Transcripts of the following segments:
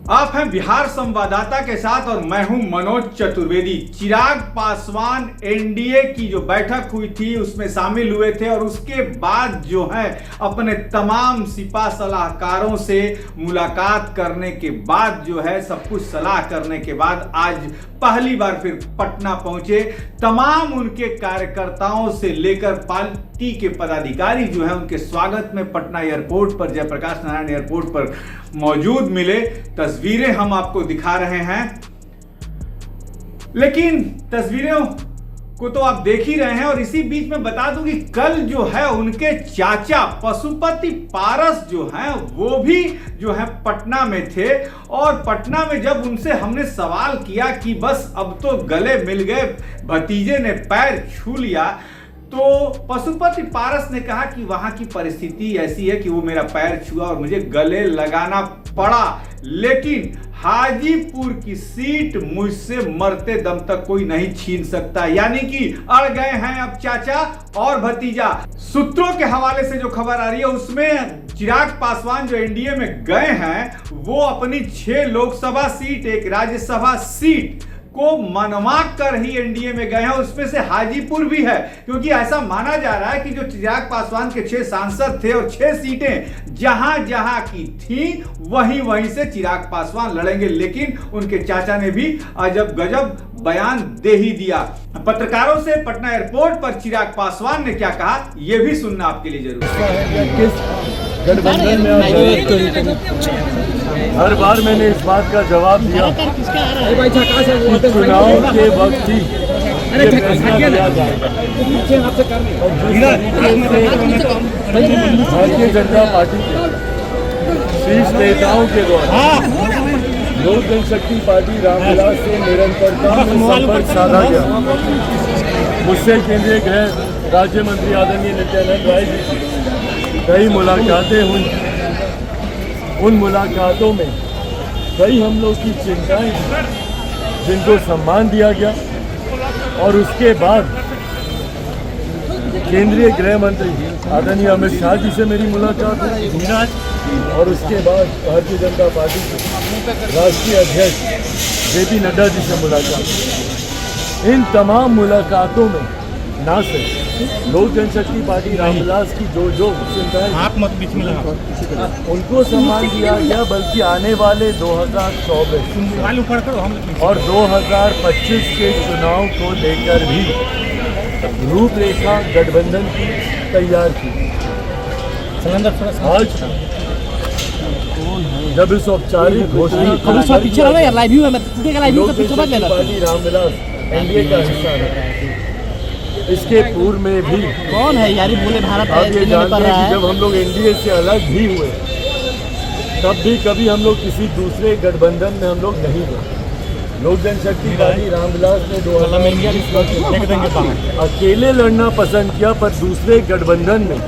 आप हैं बिहार संवाददाता के साथ और मैं हूं मनोज चतुर्वेदी। चिराग पासवान एनडीए की जो बैठक हुई थी उसमें शामिल हुए थे और उसके बाद जो है अपने तमाम सिपा सलाहकारों से मुलाकात करने के बाद जो है सब कुछ सलाह करने के बाद आज पहली बार फिर पटना पहुंचे। तमाम उनके कार्यकर्ताओं से लेकर पार्टी के पदाधिकारी जो है उनके स्वागत में पटना एयरपोर्ट पर, जयप्रकाश नारायण एयरपोर्ट पर मौजूद मिले। तस्वीरें हम आपको दिखा रहे हैं, लेकिन तस्वीरों को तो आप देख ही रहे हैं। और इसी बीच में बता दूं कि कल जो है उनके चाचा पशुपति पारस जो हैं वो भी जो है पटना में थे। और पटना में जब उनसे हमने सवाल किया कि बस अब तो गले मिल गए, भतीजे ने पैर छू लिया, तो पशुपति पारस ने कहा कि वहां की परिस्थिति ऐसी है कि वो मेरा पैर छुआ और मुझे गले लगाना पड़ा, लेकिन हाजीपुर की सीट मुझसे मरते दम तक कोई नहीं छीन सकता। यानी कि अड़ गए हैं अब चाचा और भतीजा। सूत्रों के हवाले से जो खबर आ रही है उसमें चिराग पासवान जो एनडीए में गए हैं वो अपनी 6 लोकसभा सीट, 1 राज्यसभा सीट को मनवा कर ही एनडीए में गए हैं। उसमें से हाजीपुर भी है, क्योंकि ऐसा माना जा रहा है कि जो चिराग पासवान के 6 सांसद थे और 6 सीटें जहां जहां की थी वहीं वहीं से चिराग पासवान लड़ेंगे। लेकिन उनके चाचा ने भी अजब गजब बयान दे ही दिया। पत्रकारों से पटना एयरपोर्ट पर चिराग पासवान ने क्या कहा ये भी सुनना आपके लिए जरूरी है। गठबंधन में हर बार मैंने इस बात का जवाब दिया कि चुनाव के वक्त ही भारतीय जनता पार्टी के शीर्ष नेताओं के द्वारा लोक जनशक्ति पार्टी रामविलास से निरंतरता संपर्क साधा गया। मुझसे केंद्रीय गृह राज्य मंत्री आदरणीय नित्यानंद राय जी कई मुलाकातें हुई। उन मुलाकातों में कई हम लोग की चिंताएं जिनको सम्मान दिया गया और उसके बाद केंद्रीय गृह मंत्री आदरणीय अमित शाह जी से मेरी मुलाकात हुई और उसके बाद भारतीय जनता पार्टी के राष्ट्रीय अध्यक्ष जेपी नड्डा जी से मुलाकात हुई। इन तमाम मुलाकातों में ना सिर्फ लोक जनशक्ति पार्टी रामविलास की जो चिंताएं आप मत बीच में उनको सम्मान दिया गया, बल्कि आने वाले 2024 और 2025 के चुनाव को लेकर भी रूपरेखा गठबंधन की तैयार की। आज जब इस औपचारिक घोषणा पार्टी रामविलास एनडीए का हिस्सा है, इसके पूर्व में भी कौन है यारी बोले भारत आप ये जानते हैं कि जब हम लोग एनडीए से अलग भी हुए तब भी कभी हम लोग किसी दूसरे गठबंधन में हम लोग नहीं गए। लोक जनशक्ति पार्टी रामविलास ने 2020 अकेले लड़ना पसंद किया, पर दूसरे गठबंधन में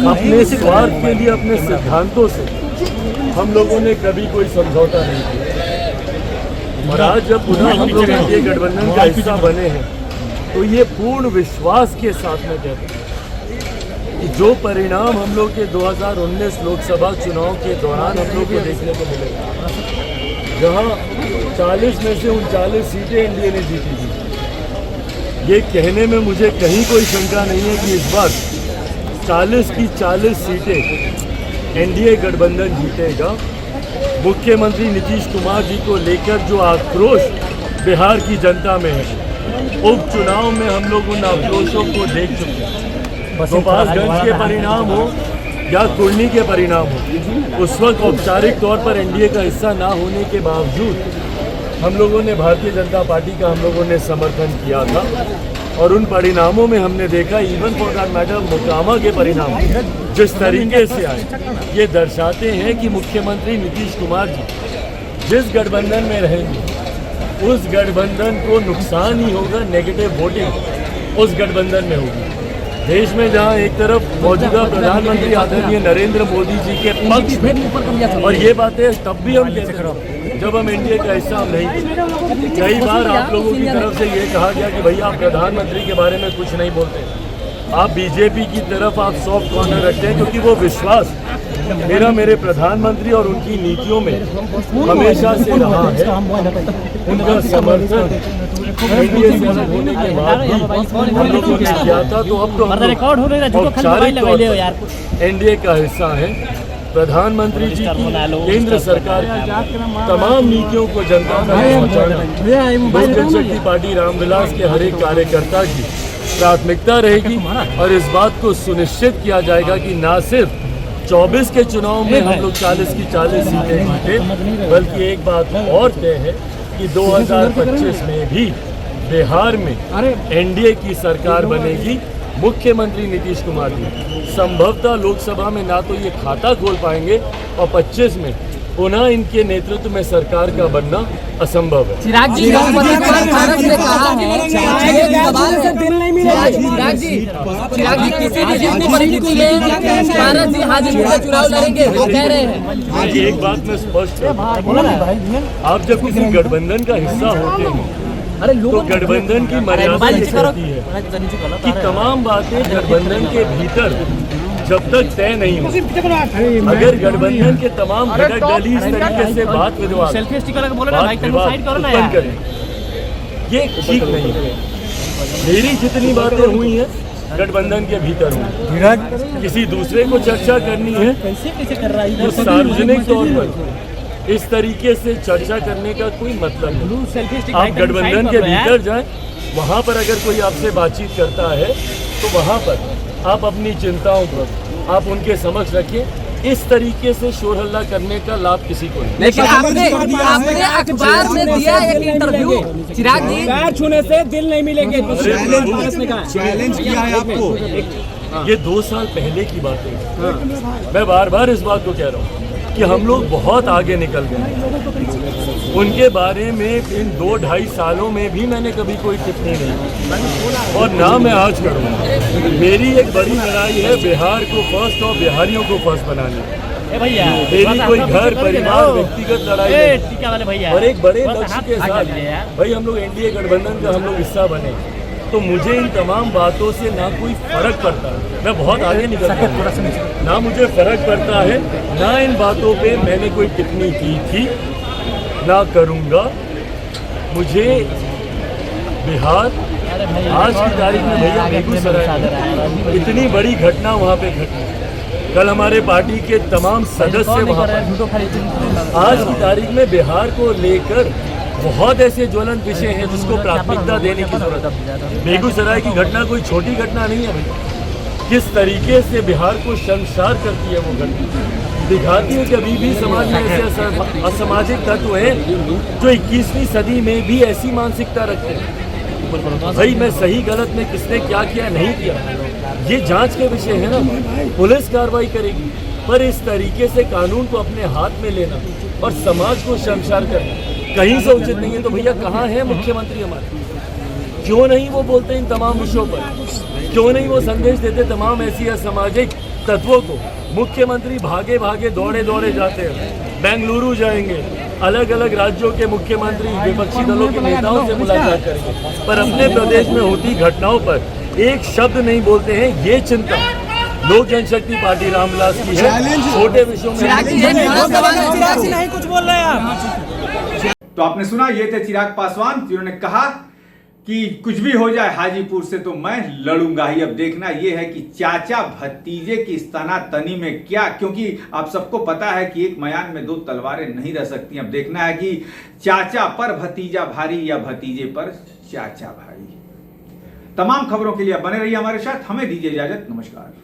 अपने स्वार्थ के लिए, अपने सिद्धांतों से हम लोगों ने कभी कोई समझौता नहीं किया। और आज जब पुनः हम लोग एनडीए गठबंधन का हिस्सा बने हैं तो ये पूर्ण विश्वास के साथ में कहते हैं कि जो परिणाम हम लोग के 2019 लोकसभा चुनाव के दौरान हम लोग को देखने को मिलेगा, जहां 40 में से 39 सीटें एनडीए ने जीती थी, ये कहने में मुझे कहीं कोई शंका नहीं है कि इस बार 40 की 40 सीटें एनडीए गठबंधन जीतेगा। मुख्यमंत्री नीतीश कुमार जी को लेकर जो आक्रोश बिहार की जनता में है, उपचुनाव में हम लोग उन आक्रोशों को देख चुके हैं। गोपालगंज के परिणाम हो या कुर्नी के परिणाम हो, उस वक्त औपचारिक तौर पर एनडीए का हिस्सा ना होने के बावजूद हम लोगों ने भारतीय जनता पार्टी का हम लोगों ने समर्थन किया था। और उन परिणामों में हमने देखा, even for that matter Mokama के परिणाम जिस तरीके से आए, ये दर्शाते हैं कि मुख्यमंत्री नीतीश कुमार जी जिस गठबंधन में रहेंगे उस गठबंधन को नुकसान ही होगा, नेगेटिव वोटिंग उस गठबंधन में होगी। देश में जहां एक तरफ मौजूदा प्रधानमंत्री आदरणीय नरेंद्र मोदी जी के पक्ष में, और ये बातें तब भी हम कहते हैं जब हम एनडीए का हिस्सा हम नहीं थे। कई बार आप लोगों की तरफ से ये कहा गया कि भैया आप प्रधानमंत्री के बारे में कुछ नहीं बोलते। आप बीजेपी की तरफ आप सॉफ्ट कॉर्नर रखते हैं, क्योंकि वो विश्वास मेरे प्रधानमंत्री और उनकी नीतियों में हमेशा से रहा है। उनका समर्थन एनडीए से अलग होने के बाद हम लोगों ने किया था, तो अब तो औपचारिक तौर पर एनडीए का हिस्सा है। प्रधानमंत्री जी की केंद्र सरकार की तमाम नीतियों को जनता तक पहुंचाना लोक जनशक्ति पार्टी रामविलास के हर एक कार्यकर्ता की प्राथमिकता रहेगी। और इस बात को सुनिश्चित किया जाएगा कि न सिर्फ 24 के चुनाव में हम लोग 40 की 40 सीटें जीते, बल्कि एक बात और तय है कि 2025 में भी बिहार में एनडीए की सरकार बनेगी। मुख्यमंत्री नीतीश कुमार जी संभवतः लोकसभा में ना तो ये खाता खोल पाएंगे और 25 में पुनः इनके नेतृत्व में सरकार का बनना असंभव है। चिराग जी किसी भी जितनी परिस्थिति में भारत जी हाजीपुर में चुनाव लड़ेंगे कह रहे हैं। एक बात में स्पष्ट है, आप जब किसी गठबंधन का हिस्सा होते हैं तो गठबंधन की मर्यादा रहती है कि तमाम बातें गठबंधन के भीतर जब तक तय नहीं हो, अगर गठबंधन के तमाम घटक दल इस तरीके से बात विवाद उत्पन्न करें, ये ठीक नहीं है। मेरी जितनी बातें हुई हैं गठबंधन के भीतर हुई, किसी दूसरे को चर्चा करनी है तो सार्वजनिक तौर पर इस तरीके से चर्चा करने का कोई मतलब नहीं। आप गठबंधन के भीतर जाएं, वहाँ पर अगर कोई आपसे बातचीत करता है तो वहाँ पर आप अपनी चिंताओं को आप उनके समक्ष रखें। इस तरीके से शोर हल्ला करने का लाभ किसी को नहीं। लेकिन आपने अखबार में दिया एक इंटरव्यू, चिराग जी पैर छूने से दिल नहीं मिलेंगे, चैलेंज किया है आपको। ये 2 साल पहले की बात है। मैं बार बार इस बात को कह रहा हूँ कि हम लोग बहुत आगे निकल गए। उनके बारे में इन 2-2.5 सालों में भी मैंने कभी कोई टिप्पणी नहीं की और ना मैं आज करूँगा। मेरी एक बड़ी लड़ाई है बिहार को फर्स्ट और बिहारियों को फर्स्ट बनाने। मेरी कोई घर परिवार व्यक्तिगत लड़ाई नहीं। और एक बड़े लक्ष्य के साथ भाई हम लोग एनडीए गठबंधन का हम लोग हिस्सा बने, तो मुझे इन तमाम बातों से ना कोई फर्क पड़ता है। मैं बहुत आगे निकल गया, ना मुझे फर्क पड़ता है, ना इन बातों पे मैंने कोई टिप्पणी की थी, ना करूँगा। मुझे बिहार आज की तारीख में भैया बेगूसराय इतनी बड़ी घटना वहाँ पे घटी, कल हमारे पार्टी के तमाम सदस्य वहाँ पर, आज की तारीख में बिहार को लेकर बहुत ऐसे ज्वलंत विषय हैं जिसको प्राथमिकता देने की जरूरत है। बेगूसराय की घटना कोई छोटी घटना नहीं है भैया। किस तरीके से बिहार को शर्मसार करती है वो घटना, दिखाती है कि अभी भी समाज में ऐसे असामाजिक तत्व हैं जो 21वीं सदी में भी ऐसी मानसिकता रखते हैं। भाई मैं सही गलत में किसने क्या किया नहीं किया, ये जांच के विषय है ना, पुलिस कार्रवाई करेगी। पर इस तरीके से कानून को अपने हाथ में लेना और समाज को शर्मसार करना कहीं से उचित नहीं है। तो भैया कहाँ है मुख्यमंत्री हमारे? क्यों नहीं वो बोलते इन तमाम विषयों पर? क्यों नहीं वो संदेश देते तमाम ऐसी असामाजिक तत्वों को? मुख्यमंत्री भागे भागे दौड़े दौड़े जाते हैं, बेंगलुरु जाएंगे, अलग अलग राज्यों के मुख्यमंत्री विपक्षी दलों के नेताओं से मुलाकात करेंगे, पर अपने प्रदेश में होती घटनाओं पर एक शब्द नहीं बोलते हैं। ये चिंता लोक जनशक्ति पार्टी रामविलास की है। छोटे विषयों में नहीं कुछ बोल रहे हैं आप। तो आपने सुना, ये थे चिराग पासवान जिन्होंने कहा कि कुछ भी हो जाए हाजीपुर से तो मैं लड़ूंगा ही। अब देखना यह है कि चाचा भतीजे की इस तनातनी में क्या, क्योंकि आप सबको पता है कि एक मयान में 2 तलवारें नहीं रह सकती। अब देखना है कि चाचा पर भतीजा भारी या भतीजे पर चाचा भारी। तमाम खबरों के लिए बने रहिए हमारे साथ। हमें दीजिए इजाजत, नमस्कार।